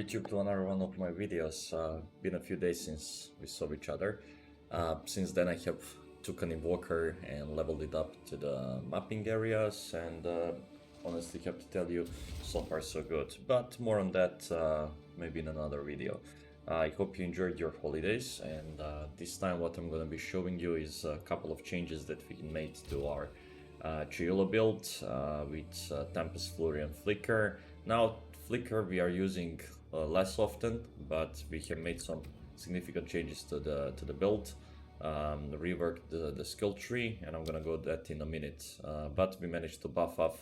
YouTube to another one of my videos. Been a few days since we saw each other. Since then I have took an invoker and leveled it up to the mapping areas, and honestly have to tell you, so far so good. But more on that maybe in another video. I hope you enjoyed your holidays, and this time what I'm gonna be showing you is a couple of changes that we made to our Chayula build with Tempest Flurry and Flicker. Now Flicker we are using less often, but we have made some significant changes to the build. Reworked the skill tree, and I'm gonna go that in a minute. But we managed to buff up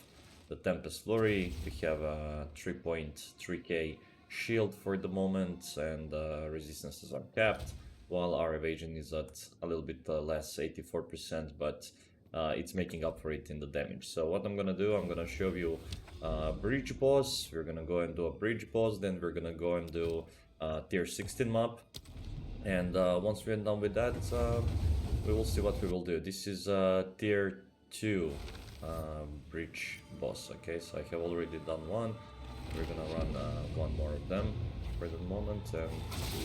the Tempest Flurry. We have a 3.3k shield for the moment, and resistances are capped, while our evasion is at a little bit less, 84%, but it's making up for it in the damage. So what I'm gonna do, I'm gonna show you bridge boss. We're gonna go and do a bridge boss, then we're gonna go and do tier 16 map, and once we're done with that, we will see what we will do. This is tier 2 bridge boss. Okay, so I have already done one. We're gonna run one more of them for the moment, and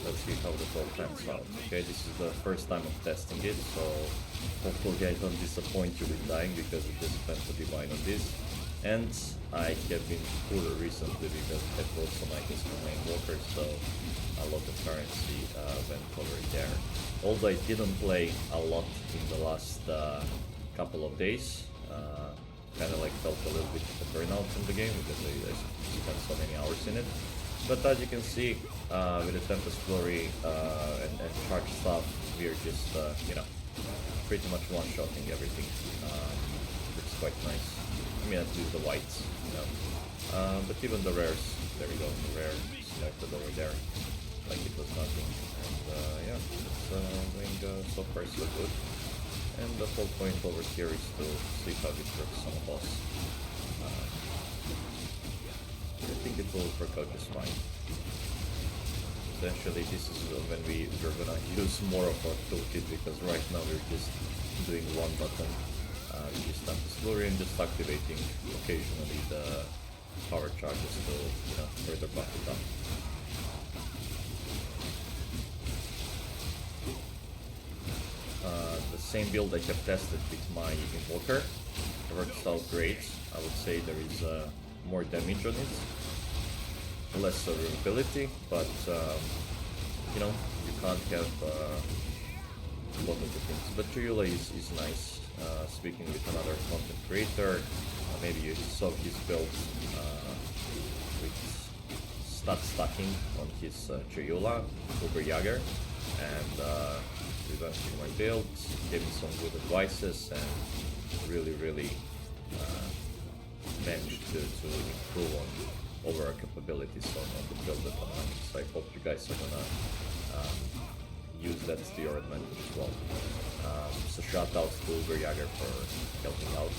let's see how the whole pans out. Okay, this is the first time of testing it, so hopefully I don't disappoint you with dying, because it just went to divine on this. And I have been poorer recently because I bought some items for my invoker, so a lot of currency went over there. Although I didn't play a lot in the last couple of days, kind of like felt a little bit of a burnout in the game because I spent so many hours in it. But as you can see, with the Tempest Flurry and charge stuff, we're just, you know, pretty much one-shotting everything. It's quite nice. I mean, at least the whites, you know. But even the rares, there we go, the rare selected over there, like it was nothing. And yeah, it's going so far so good. And the whole point over here is to see how it works on a boss. I think it will work out just fine. Essentially, this is when we're gonna use more of our toolkit, because right now we're just doing one button. We just have this flurry and just activating occasionally the power charges to, you know, further buff it up. The same build I have tested with my invoker. It works out great. I would say there is more damage on it, less survivability, but you know, you can't have a lot of the things. But Chayula is nice. Speaking with another content creator, maybe you saw his build with stat stacking on his Chayula, Uber Jager, and we went through my build, gave me some good advices, and really managed to improve on overall capabilities on the build that I'm running. So I hope you guys are gonna use that to your advantage as well. So shout out to Uber Jager for helping out.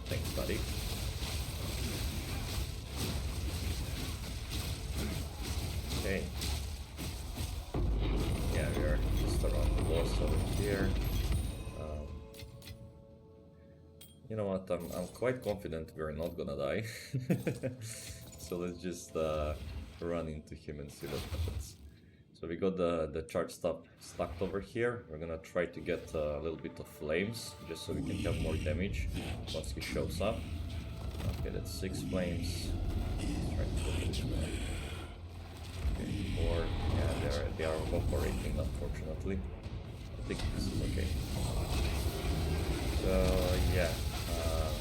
Thanks, buddy. Okay. Yeah, we are just around the boss over here. You know what? I'm quite confident we're not gonna die. So let's just run into him and see what happens. So we got the charge stuff stacked over here. We're gonna try to get a little bit of flames, just so we can have more damage once he shows up. Okay, that's 6 flames. Let's try to put this one. Okay, 4. Yeah, they are evaporating, unfortunately. I think this is okay. So yeah,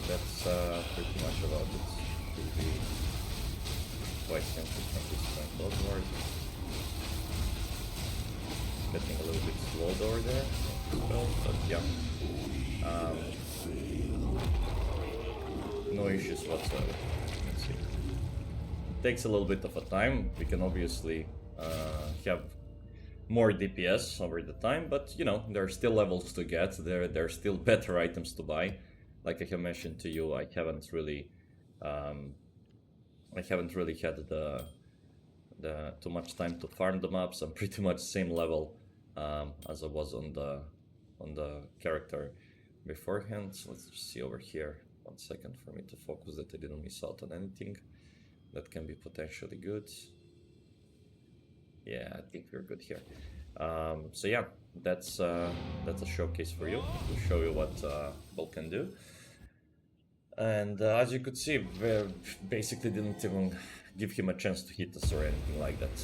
that's pretty much about it. Should be quite simple from this point onward. Getting a little bit slowed over there as well, but yeah, no issues whatsoever. Let's see. It takes a little bit of a time. We can obviously have more DPS over the time, but you know, there are still levels to get. There are still better items to buy. Like I have mentioned to you, I haven't really had the too much time to farm the maps. I'm pretty much same level as I was on the character beforehand. So let's just see over here. 1 second for me to focus that I didn't miss out on anything that can be potentially good. Yeah, I think we're good here. So yeah, that's a showcase for you to show you what Bell can do. And as you could see, we basically didn't even give him a chance to hit us or anything like that.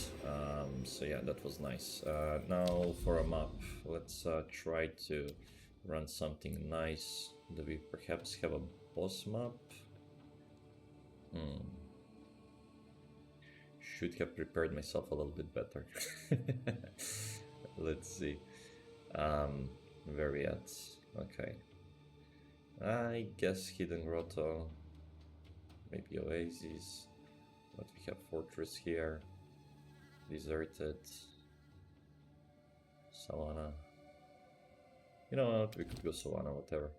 So yeah, that was nice. Now for a map, let's try to run something nice. Do we perhaps have a boss map? Should have prepared myself a little bit better. Let's see. Where we at? Okay. I guess Hidden Grotto, maybe Oasis, but we have Fortress here, Deserted, Savannah. You know what, we could go Savannah, whatever.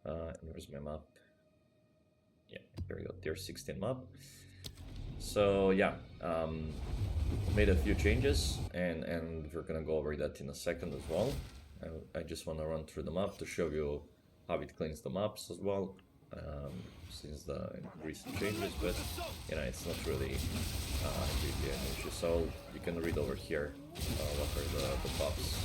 And where's my map? Yeah, here we go, Tier 16 map. So yeah, made a few changes, and we're gonna go over that in a second as well. I just want to run through the map to show you how it cleans the maps as well, since the recent changes, but you know, it's not really an issue. So you can read over here what are the buffs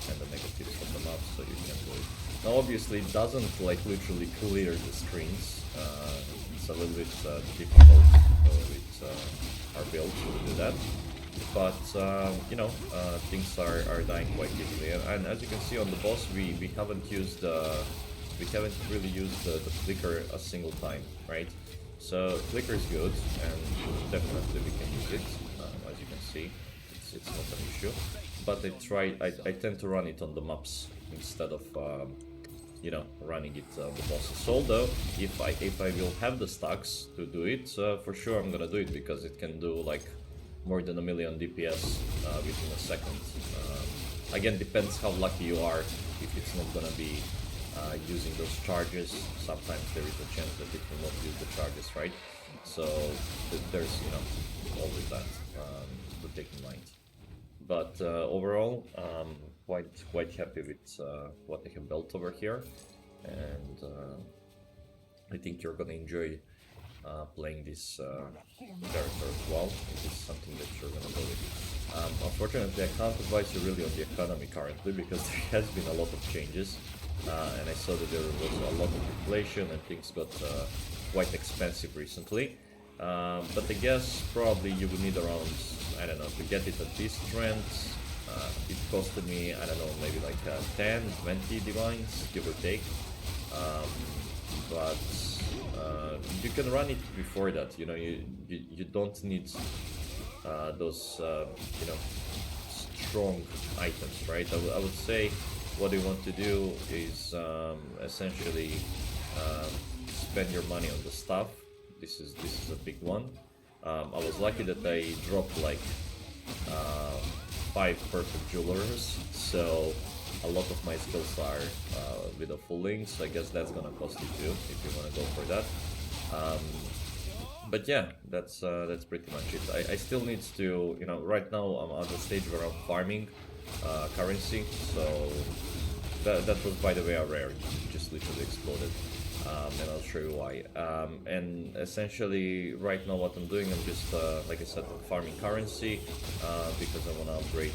and the negatives of the map, so you can do it. Now obviously it doesn't like literally clear the screens, it's a little bit difficult with our build to do that. But you know, things are dying quite easily, and as you can see on the boss, we haven't really used the flicker a single time, right? So flicker is good, and definitely we can use it. As you can see, it's not an issue. But I tend to run it on the maps instead of you know, running it on the bosses. Although if I will have the stacks to do it, for sure I'm gonna do it, because it can do like more than 1,000,000 DPS within a second. Again, depends how lucky you are. If it's not gonna be using those charges, sometimes there is a chance that it will not use the charges, right? So there's, you know, always that to take in mind. But overall, quite happy with what I have built over here, and I think you're gonna enjoy playing this character as well. It is something that you're gonna do with. Unfortunately, I can't advise you really on the economy currently, because there has been a lot of changes, and I saw that there was a lot of inflation and things got quite expensive recently. But I guess probably you would need around, I don't know, to get it at this trend. It costed me, I don't know, maybe like 10, 20 divines, give or take. But you can run it before that. You know, you don't need those you know, strong items, right? I would say what you want to do is essentially spend your money on the stuff. This is a big one. I was lucky that I dropped like 5 perfect jewelers, so a lot of my skills are with a full link, so I guess that's gonna cost you too if you wanna go for that. But yeah, that's pretty much it. I still need to, you know, right now I'm at the stage where I'm farming currency, so that was, by the way, a rare. It just literally exploded, and I'll show you why. And essentially right now what I'm doing, I'm just like I said, farming currency because I want to upgrade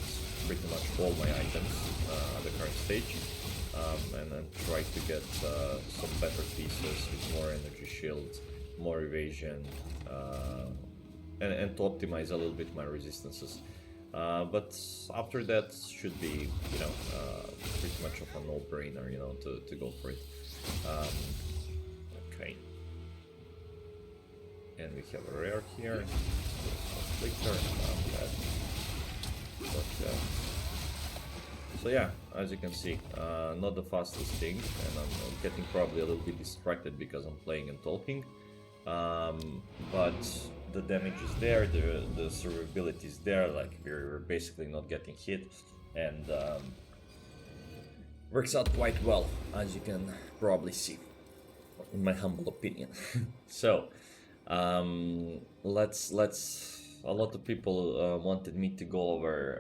pretty much all my items at the current stage, and then try to get some better pieces with more energy shield, more evasion, and to optimize a little bit my resistances. But after that should be, you know, pretty much of a no-brainer, you know, to go for it. Okay. And we have a rare here. Flicker, so yeah, as you can see, not the fastest thing, and I'm getting probably a little bit distracted because I'm playing and talking. But the damage is there, the survivability is there, like we're basically not getting hit, and works out quite well, as you can probably see, in my humble opinion. So let's a lot of people wanted me to go over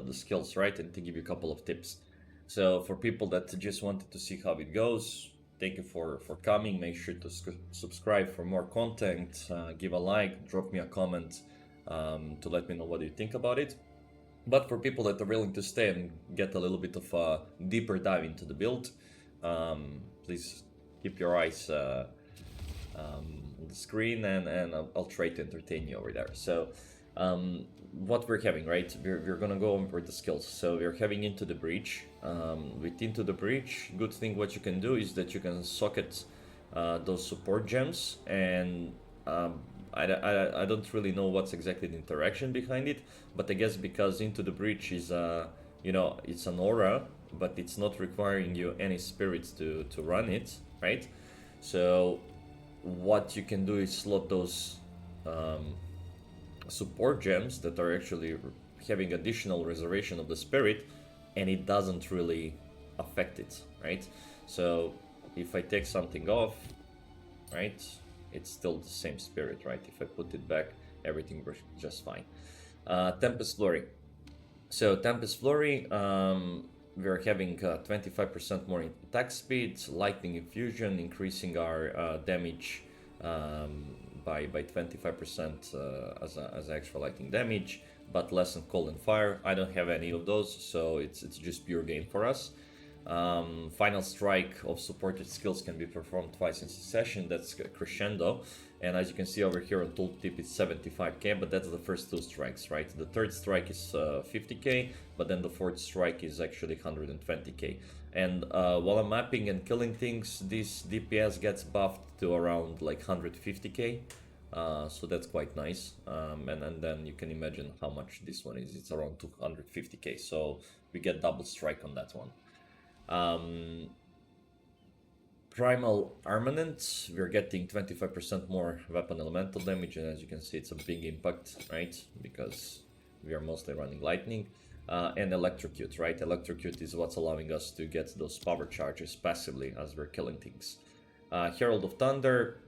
the skills, right, and to give you a couple of tips. So for people that just wanted to see how it goes, thank you for coming. Make sure to subscribe for more content, give a like, drop me a comment to let me know what you think about it. But for people that are willing to stay and get a little bit of a deeper dive into the build, please keep your eyes on the screen, and I'll try to entertain you over there. So what we're having, right? We're gonna go over the skills. So we're having Into the Breach. With Into the Breach, good thing what you can do is that you can socket those support gems, and I don't really know what's exactly the interaction behind it, but I guess because Into the Breach is it's an aura, but it's not requiring you any spirits to run it, right? So what you can do is slot those support gems that are actually having additional reservation of the spirit, and it doesn't really affect it, right? So if I take something off, right, it's still the same spirit, right? If I put it back, everything works just fine. Tempest Flurry. So Tempest Flurry, we're having 25% more attack speed, lightning infusion, increasing our damage by 25% as extra lightning damage, but less than cold and fire. I don't have any of those, so it's just pure gain for us. Final strike of supported skills can be performed twice in succession. That's crescendo, and as you can see over here on tooltip, it's 75k, but that's the first two strikes, right? The third strike is 50k, but then the fourth strike is actually 120k. And while I'm mapping and killing things, this DPS gets buffed to around like 150k. So that's quite nice, and then you can imagine how much this one is. It's around 250k, so we get double strike on that one. Primal Armament, we're getting 25% more weapon elemental damage, and as you can see, it's a big impact, right? Because we are mostly running lightning. And Electrocute, right? Electrocute is what's allowing us to get those power charges passively as we're killing things. Herald of Thunder,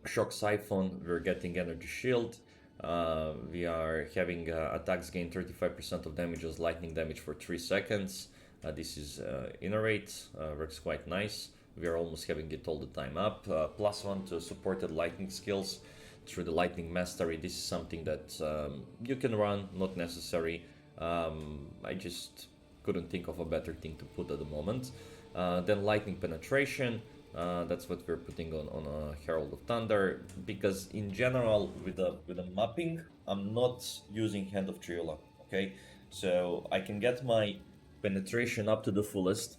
Shock Siphon, we're getting Energy Shield. We are having attacks gain 35% of damage as lightning damage for 3 seconds. This is Iterate, works quite nice. We are almost having it all the time up. +1 to supported lightning skills through the Lightning Mastery. This is something that you can run, not necessary. I just couldn't think of a better thing to put at the moment. Then Lightning Penetration, that's what we're putting on Herald of Thunder, because in general with the mapping, I'm not using Hand of Chayula, okay? So I can get my penetration up to the fullest,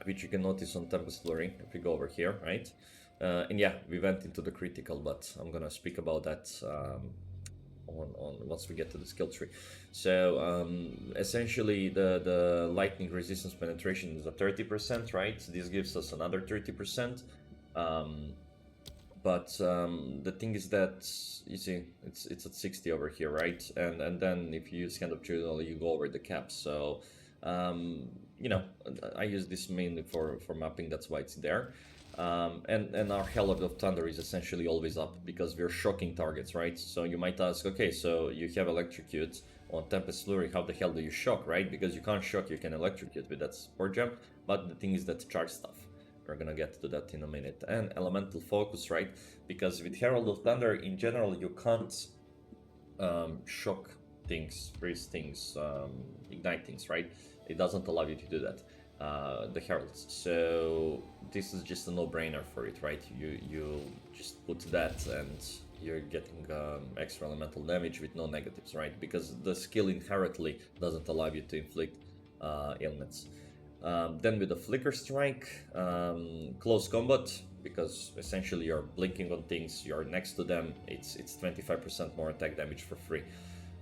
which you can notice on Tempest Flurry if we go over here, right? And yeah, we went into the critical, but I'm gonna speak about that on once we get to the skill tree. So essentially the lightning resistance penetration is at 30%, right? This gives us another 30%. But the thing is that, you see, it's at 60 over here, right? And then if you use Hand of Chayula, you go over the cap. So I use this mainly for mapping, that's why it's there. And our Herald of Thunder is essentially always up because we're shocking targets, right? So you might ask, okay, so you have Electrocute on Tempest Flurry, how the hell do you shock, right? Because you can't shock, you can Electrocute with that support jump, but the thing is that charge stuff. We're gonna get to that in a minute. And Elemental Focus, right? Because with Herald of Thunder, in general, you can't shock things, freeze things, ignite things, right? It doesn't allow you to do that, the heralds. So this is just a no-brainer for it, right? You just put that and you're getting extra elemental damage with no negatives, right? Because the skill inherently doesn't allow you to inflict ailments. Then with the Flicker Strike, close combat, because essentially you're blinking on things, you're next to them, it's 25% more attack damage for free.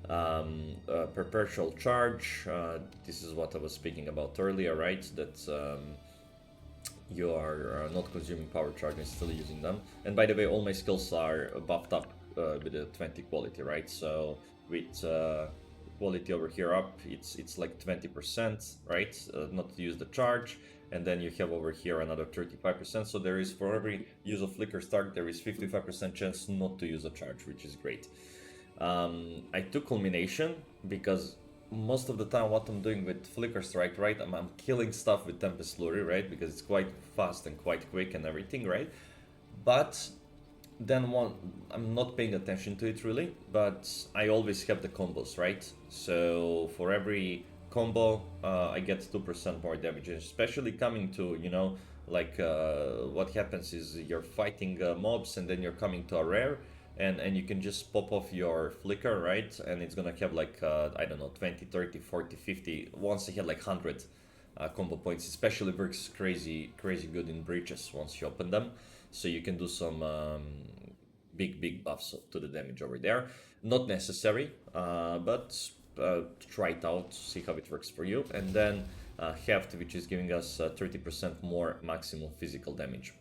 Perpetual Charge, this is what I was speaking about earlier, right? That you are not consuming power charge and still using them. And by the way, all my skills are buffed up with a 20 quality, right? So with quality over here up, it's like 20%, right? Not to use the charge. And then you have over here another 35%. So there is, for every use of Flicker Strike, there is 55% chance not to use a charge, which is great. I took Culmination because most of the time what I'm doing with Flicker Strike, right, I'm killing stuff with Tempest Flurry, right, because it's quite fast and quite quick and everything, right? But then one, I'm not paying attention to it really, but I always have the combos, right? So for every combo, I get 2% more damage, especially coming to, you know, like what happens is you're fighting mobs and then you're coming to a rare, and you can just pop off your flicker, right? And it's gonna have like, I don't know, 20, 30, 40, 50, once I had like 100 combo points, especially works crazy good in breaches once you open them. So you can do some big buffs to the damage over there. Not necessary, but try it out, see how it works for you. And then Heft, which is giving us 30% more maximum physical damage.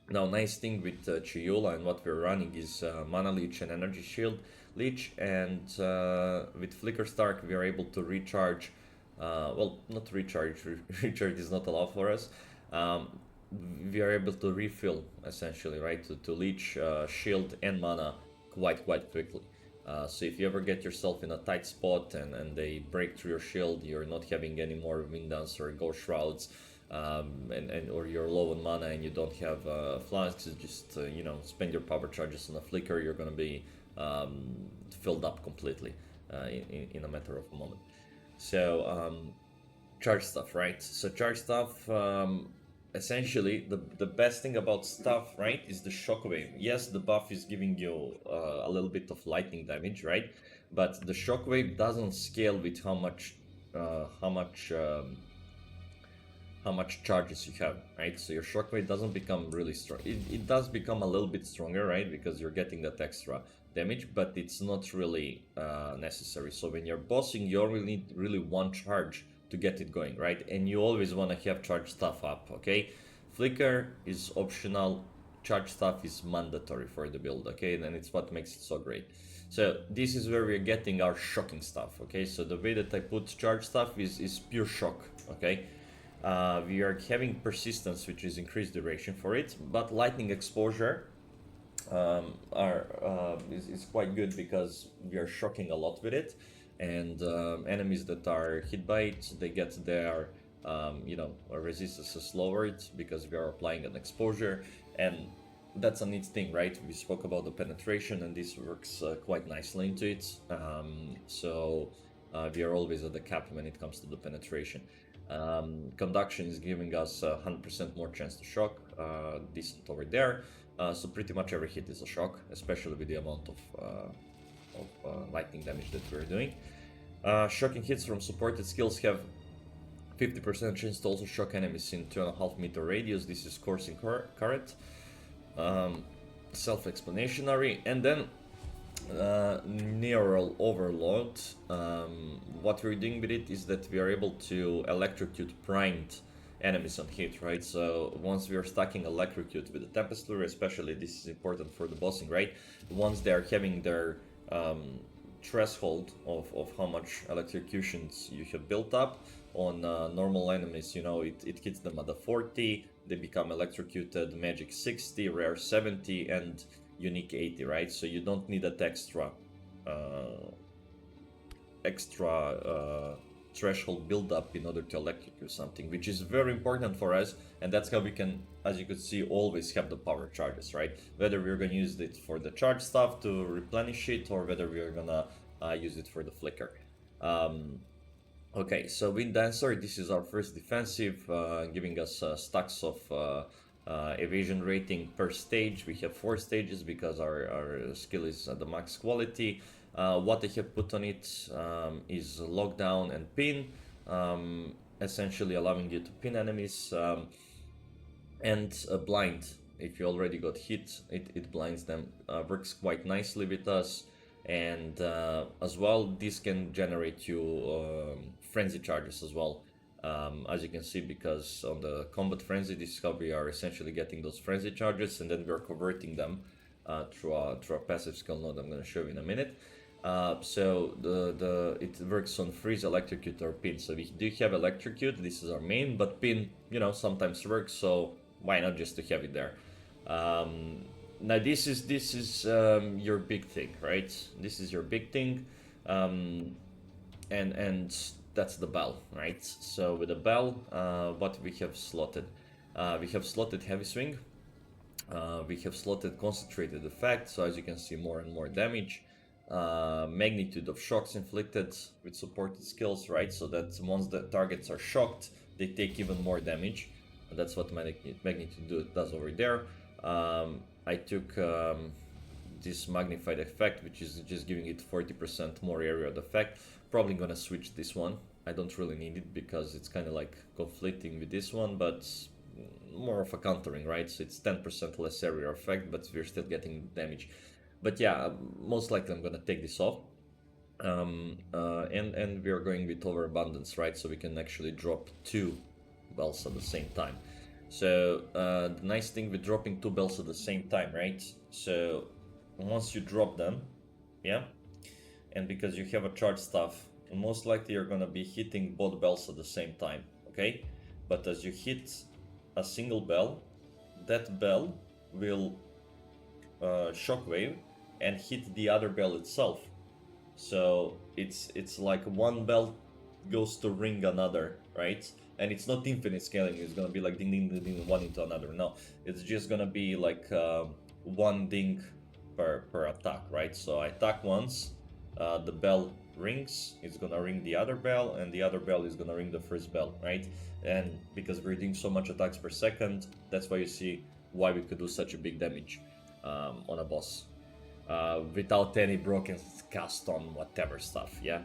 Now, nice thing with Chayula and what we're running is Mana Leech and Energy Shield Leech, and with Flicker Stark we are able to recharge, well, not recharge, recharge is not allowed for us. We are able to refill, essentially, right, to leech shield and mana quite quickly. So if you ever get yourself in a tight spot and they break through your shield, you're not having any more Wind Dance or Ghost Shrouds, and or you're low on mana and you don't have flasks, just you know, spend your power charges on a flicker, you're gonna be filled up completely in a matter of a moment. So charge stuff, right? So charge stuff, essentially the best thing about stuff, right, is the shockwave. Yes, the buff is giving you a little bit of lightning damage, right? But the shockwave doesn't scale with how much how much charges you have, right? So your shockwave doesn't become really strong. It does become a little bit stronger, right? Because you're getting that extra damage, but it's not really necessary. So when you're bossing, you only need really one charge to get it going, right? And you always want to have charge stuff up, okay? Flicker is optional, charge stuff is mandatory for the build, okay? And it's what makes it so great. So this is where we're getting our shocking stuff, okay? So the way that I put charge stuff is pure shock, okay? We are having persistence, which is increased duration for it, but lightning exposure is quite good because we are shocking a lot with it, and enemies that are hit by it, they get their you know, resistance lowered because we are applying an exposure, and that's a neat thing, right? We spoke about the penetration, and this works quite nicely into it. So we are always at the cap when it comes to the penetration. Conduction is giving us 100% more chance to shock, decent over there. So pretty much every hit is a shock, especially with the amount of lightning damage that we're doing. Shocking hits from supported skills have 50% chance to also shock enemies in 2.5 meter radius. This is coursing current. Self-explanatory. And then neural overload. What we're doing with it is that we are able to electrocute primed enemies on hit, right? So once we are stacking electrocute with the Tempest Flurry, especially, this is important for the bossing, right? Once they are having their threshold of how much electrocutions you have built up on normal enemies, you know, it hits them at the 40, they become electrocuted, magic 60, rare 70, and unique 80, right? So you don't need that extra threshold build up in order to electrocute something, which is very important for us, and that's how we can, as you could see, always have the power charges, right? Whether we're gonna use it for the charge stuff to replenish it, or whether we're gonna use it for the flicker. Okay, so Wind Dancer, this is our first defensive, giving us stacks of evasion rating per stage. We have 4 stages because our skill is at the max quality. What I have put on it is lockdown and pin, essentially allowing you to pin enemies, and blind. If you already got hit, it blinds them. Works quite nicely with us. And as well, this can generate you frenzy charges as well, as you can see, because on the combat frenzy discovery, we are essentially getting those frenzy charges, and then we're converting them through a passive skill node I'm going to show you in a minute. So it works on freeze, electrocute, or pin. So we do have electrocute, this is our main, but pin, you know, sometimes works, so why not just to have it there. Now this is your big thing, right? This is your big thing, and that's the bell, right? So with the bell, what we have slotted heavy swing, We have slotted concentrated effect, so as you can see, more and more damage. Magnitude of shocks inflicted with supported skills, right? So that once the targets are shocked, they take even more damage. And that's what magnitude does over there. I took this magnified effect, which is just giving it 40% more area of effect. Probably gonna switch this one. I don't really need it because it's kind of like conflicting with this one, but more of a countering, right? So it's 10% less area effect, but we're still getting damage. But yeah, most likely I'm gonna take this off. And we are going with overabundance, right? So we can actually drop 2 bells at the same time. So the nice thing with dropping 2 bells at the same time, right? So once you drop them, yeah, and because you have a charge staff, most likely you're gonna be hitting both bells at the same time, okay? But as you hit a single bell, that bell will shockwave and hit the other bell itself. So it's like one bell goes to ring another, right? And it's not infinite scaling. It's gonna be like ding ding ding ding one into another. No, it's just gonna be like one ding per attack, right? So I attack once, the bell rings, it's gonna ring the other bell, and the other bell is gonna ring the first bell, right? And because we're doing so much attacks per second, that's why you see why we could do such a big damage on a boss without any broken cast on whatever stuff, yeah,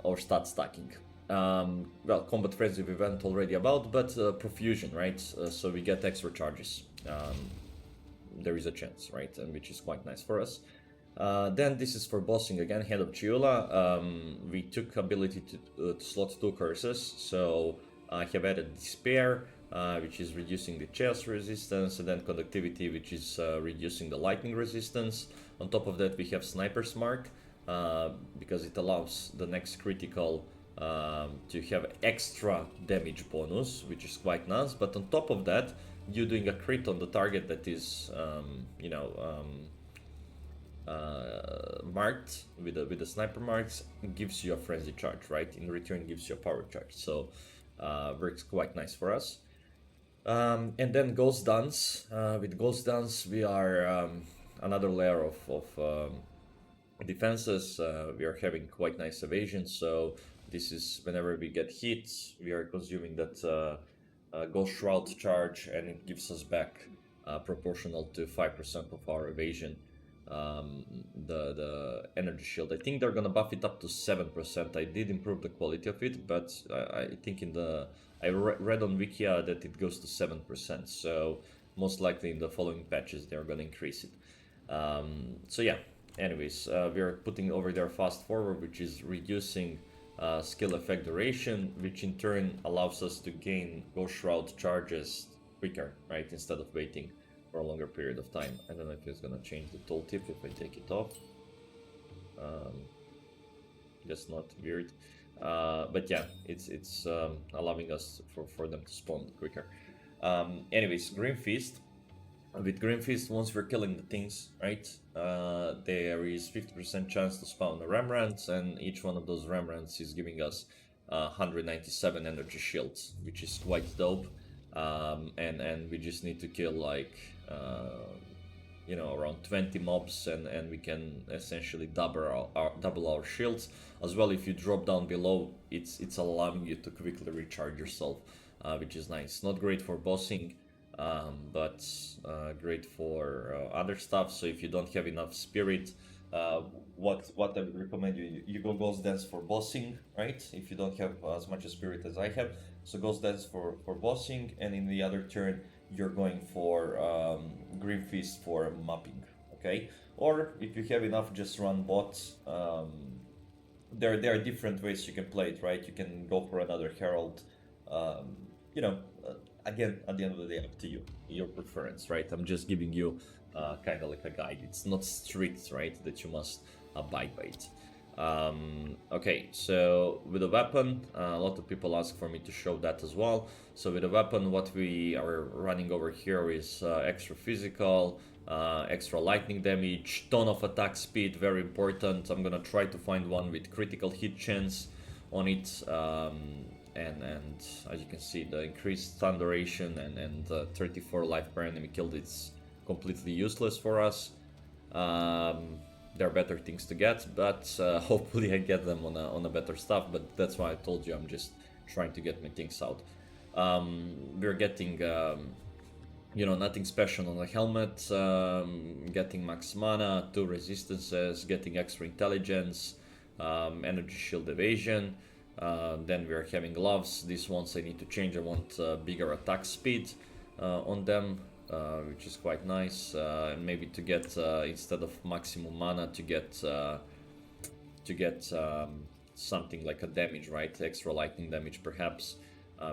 or stat stacking. Well, combat frenzy we went already about, but profusion, right? So we get extra charges. There is a chance, right? And which is quite nice for us. Then this is for bossing again, Hand of Chayula. We took ability to slot 2 curses, so I have added Despair, which is reducing the Chaos resistance, and then Conductivity, which is reducing the lightning resistance. On top of that, we have Sniper's Mark, because it allows the next critical to have extra damage bonus, which is quite nice. But on top of that, you doing a crit on the target that is, marked with the sniper marks, gives you a frenzy charge, right? In return, gives you a power charge. So works quite nice for us. And then Ghost Dance. With Ghost Dance, we are another layer of defenses. We are having quite nice evasion. So this is whenever we get hit, we are consuming that Ghost Shroud charge, and it gives us back proportional to 5% of our evasion. The energy shield, I think they're gonna buff it up to 7%. I did improve the quality of it, but I think I read on Wikia that it goes to 7%, so most likely in the following patches they're gonna increase it. So yeah, anyways, we are putting over there fast forward, which is reducing skill effect duration, which in turn allows us to gain Ghost Shroud charges quicker, right, instead of waiting for a longer period of time. I don't know if it's gonna change the tooltip if I take it off. That's not weird. But yeah, it's allowing us for them to spawn quicker. Anyways, Grim Feast. With Grim Feast, once we're killing the things, right, there is 50% chance to spawn a Remnant, and each one of those Remnants is giving us 197 energy shields, which is quite dope. And we just need to kill like around 20 mobs, and we can essentially double our shields as well. If you drop down below, it's allowing you to quickly recharge yourself, which is nice. Not great for bossing, but great for other stuff. So if you don't have enough spirit, what I would recommend you go Ghost Dance for bossing, right? If you don't have as much spirit as I have, so Ghost Dance for bossing, and in the other turn you're going for Grim Feast for mapping, okay? Or if you have enough, just run bots. There are different ways you can play it, right? You can go for another Herald. Again, at the end of the day, up to you, your preference, right? I'm just giving you kind of like a guide. It's not strict, right, that you must abide by it. Okay, so with a weapon, a lot of people ask for me to show that as well. So with a weapon, what we are running over here is extra physical, extra lightning damage, ton of attack speed, very important. I'm gonna try to find one with critical hit chance on it. And as you can see, the increased stun duration and 34 life per enemy killed, it's completely useless for us. There are better things to get, but hopefully I get them on a better stuff. But that's why I told you I'm just trying to get my things out. We're getting, nothing special on the helmet, getting max mana, 2 resistances, getting extra intelligence, energy shield evasion. Then we're having gloves. These ones I need to change. I want bigger attack speed on them, which is quite nice. And maybe to get instead of maximum mana to get something like a damage, right? Extra lightning damage, perhaps.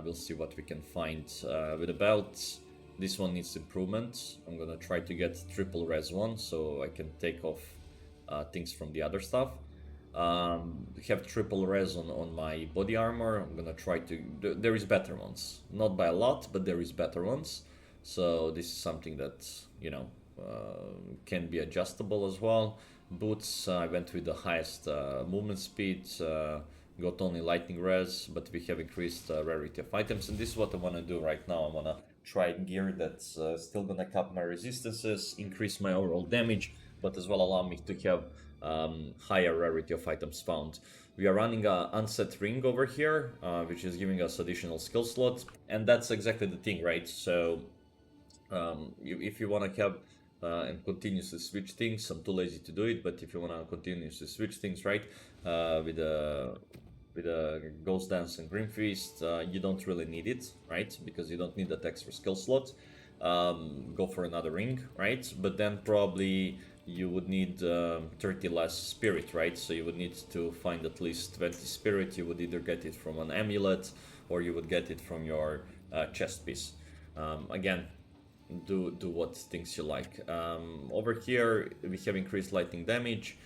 We'll see what we can find with the belts. This one needs improvement. I'm gonna try to get triple res one so I can take off things from the other stuff. Have triple res on my body armor. I'm gonna try to. There is better ones, not by a lot, but there is better ones. So this is something that can be adjustable as well. Boots, I went with the highest movement speed. Got only lightning res, but we have increased rarity of items, and this is what I want to do right now. I want to try gear that's still gonna cap my resistances, increase my overall damage, but as well allow me to have higher rarity of items found. We are running a unset ring over here, which is giving us additional skill slots, and that's exactly the thing, right? So if you want to have and continuously switch things, I'm too lazy to do it, but if you want to continuously switch things, right, with a Ghost Dance and Grim Feast, you don't really need it, right? Because you don't need that extra skill slot. Go for another ring, right? But then probably you would need 30 less spirit, right? So you would need to find at least 20 spirit. You would either get it from an amulet or you would get it from your chest piece. Again, do what things you like. Over here we have increased lightning damage.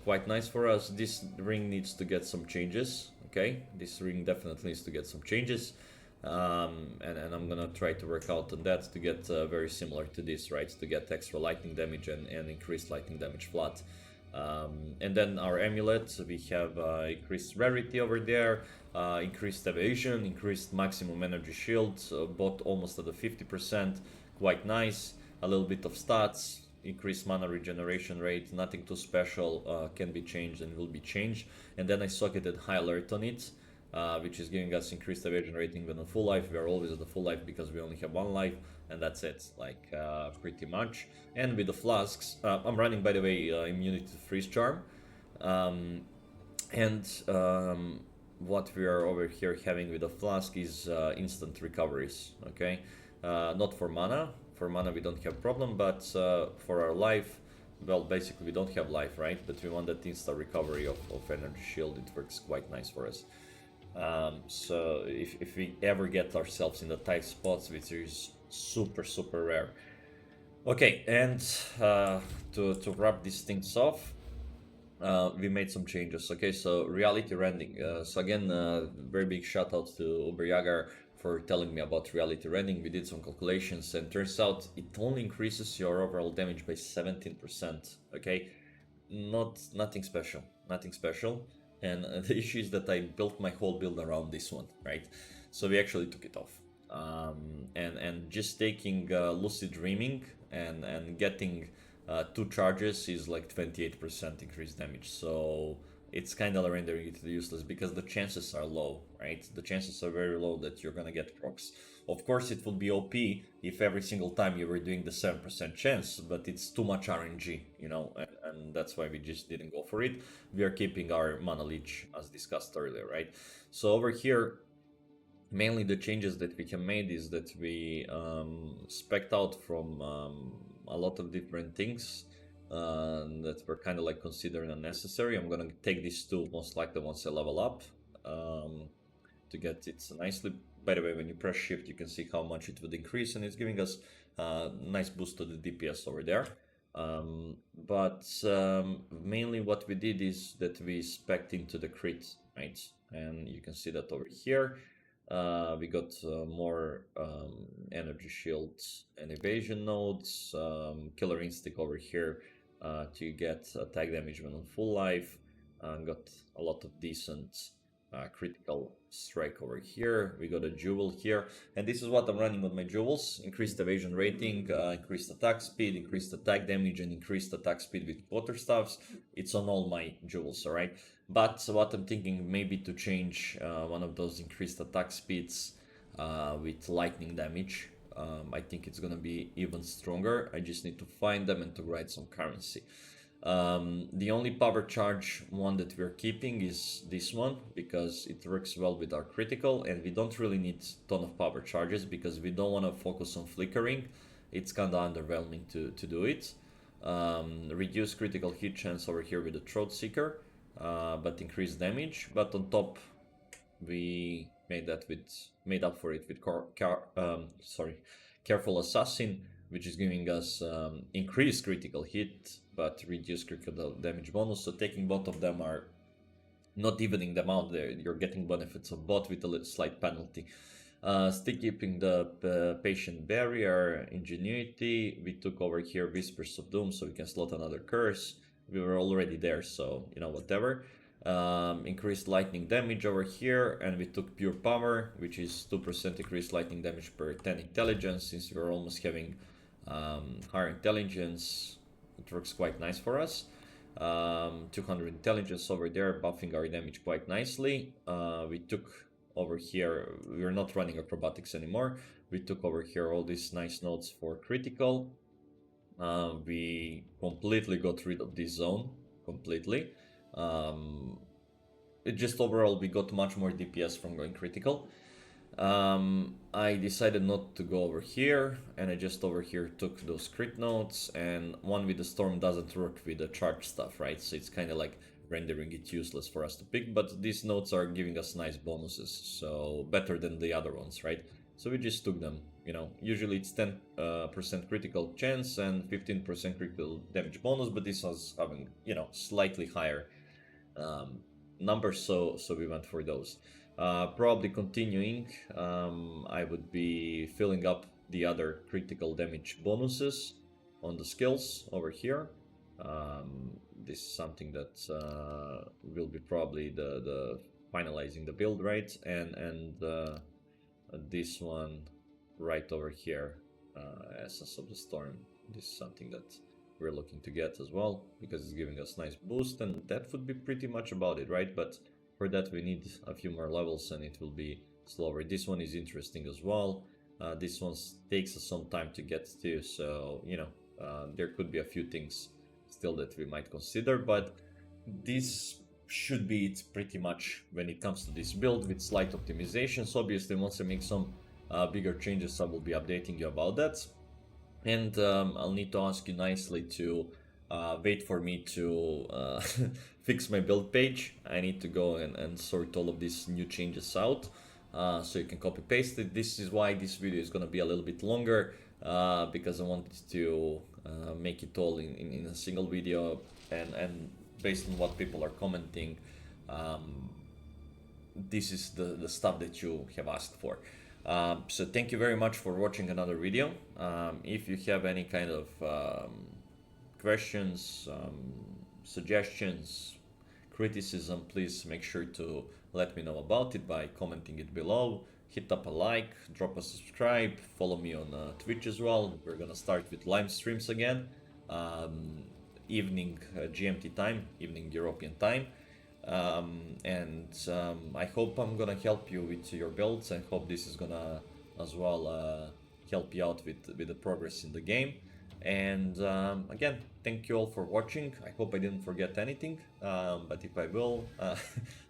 Quite nice for us. This ring needs to get some changes. Okay, this ring definitely needs to get some changes, and I'm gonna try to work out on that to get very similar to this, right? To get extra lightning damage and increased lightning damage flat. And then our amulet, we have increased rarity over there, increased evasion, increased maximum energy shield, both almost at the 50%. Quite nice. A little bit of stats. Increased mana regeneration rate, nothing too special, can be changed and will be changed. And then I socketed high alert on it, which is giving us increased evasion rating when on full life. We are always at the full life because we only have 1 life, and that's it, like pretty much. And with the flasks, I'm running, by the way, immunity to freeze charm. What we are over here having with the flask is instant recoveries, okay? Not for mana. For mana we don't have problem, but for our life, well, basically we don't have life, right? But we want that instant recovery of energy shield. It works quite nice for us. So if we ever get ourselves in the tight spots, which is super rare. Okay, and to wrap these things off, we made some changes. Okay, so reality rending. So again, very big shout out to Uber Yagar for telling me about reality rending. We did some calculations and turns out it only increases your overall damage by 17%. Okay, nothing special, and the issue is that I built my whole build around this one, right? So we actually took it off, and just taking lucid dreaming and getting 2 charges is like 28% increased damage. So it's kind of rendering it useless because the chances are low, right? The chances are very low that you're gonna get procs. Of course, it would be OP if every single time you were doing the 7% chance, but it's too much RNG, and that's why we just didn't go for it. We are keeping our mana leech as discussed earlier, right? So over here, mainly the changes that we can made is that we spec'd out from a lot of different things that were kind of like considered unnecessary. I'm gonna take these 2 most likely once I level up to get it nicely. By the way, when you press shift you can see how much it would increase, and it's giving us a nice boost to the DPS over there. But mainly what we did is that we spec'd into the crit, right? And you can see that over here. We got more energy shields and evasion nodes, killer instinct over here to get attack damage when on full life. Got a lot of decent critical strike over here. We got a jewel here, and this is what I'm running on my jewels: increased evasion rating, increased attack speed, increased attack damage, and increased attack speed with quarterstaffs. It's on all my jewels, all right? But what I'm thinking, maybe to change one of those increased attack speeds with lightning damage. I think it's gonna be even stronger. I just need to find them and to write some currency. The only power charge one that we're keeping is this one, because it works well with our critical, and we don't really need a ton of power charges because we don't want to focus on flickering. It's kind of underwhelming to do it. Reduce critical hit chance over here with the Throat Seeker, but increase damage. But on top, we made up for it with Careful Assassin, which is giving us increased critical hit but reduced critical damage bonus. So taking both of them are not evening them out there. You're getting benefits of both with a slight penalty. Still keeping the patient barrier, ingenuity. We took over here Whispers of Doom, so we can slot another curse. We were already there, so you know, whatever. Increased lightning damage over here, and we took pure power, which is 2% increased lightning damage per 10 intelligence. Since we're almost having higher intelligence, it works quite nice for us. 200 intelligence over there, buffing our damage quite nicely. We took over here, we're not running acrobatics anymore. We took over here all these nice notes for critical. We completely got rid of this zone completely. It just overall we got much more DPS from going critical. I decided not to go over here, and I just over here took those crit notes, and one with the storm doesn't work with the charge stuff, right? So it's kind of like rendering it useless for us to pick, but these notes are giving us nice bonuses, so better than the other ones, right? So we just took them, you know. Usually it's 10% critical chance and 15% critical damage bonus, but this was having, you know, slightly higher numbers, so we went for those. Probably continuing, I would be filling up the other critical damage bonuses on the skills over here. This is something that will be probably the finalizing the build, right? And this one right over here, Essence of the Storm. This is something that we're looking to get as well, because it's giving us nice boost, and that would be pretty much about it, right? But for that we need a few more levels, and it will be slower. This one is interesting as well. This one takes us some time to get to, so you know, there could be a few things still that we might consider, but this should be it pretty much when it comes to this build, with slight optimizations. Obviously, once I make some bigger changes, I will be updating you about that. And I'll need to ask you nicely to wait for me to fix my build page. I need to go and sort all of these new changes out, so you can copy paste it. This is why this video is going to be a little bit longer, because I wanted to make it all in a single video, and based on what people are commenting, this is the stuff that you have asked for. So thank you very much for watching another video. If you have any kind of questions, suggestions, criticism, please make sure to let me know about it by commenting it below. Hit up a like, drop a subscribe, follow me on Twitch as well. We're gonna start with live streams again, evening GMT time, evening European time. I hope I'm gonna help you with your builds. I hope this is gonna as well help you out with the progress in the game. And again, thank you all for watching. I hope I didn't forget anything, but if I will,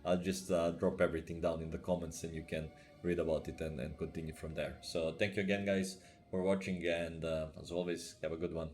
I'll just drop everything down in the comments, and you can read about it and continue from there. So thank you again, guys, for watching, and as always, have a good one.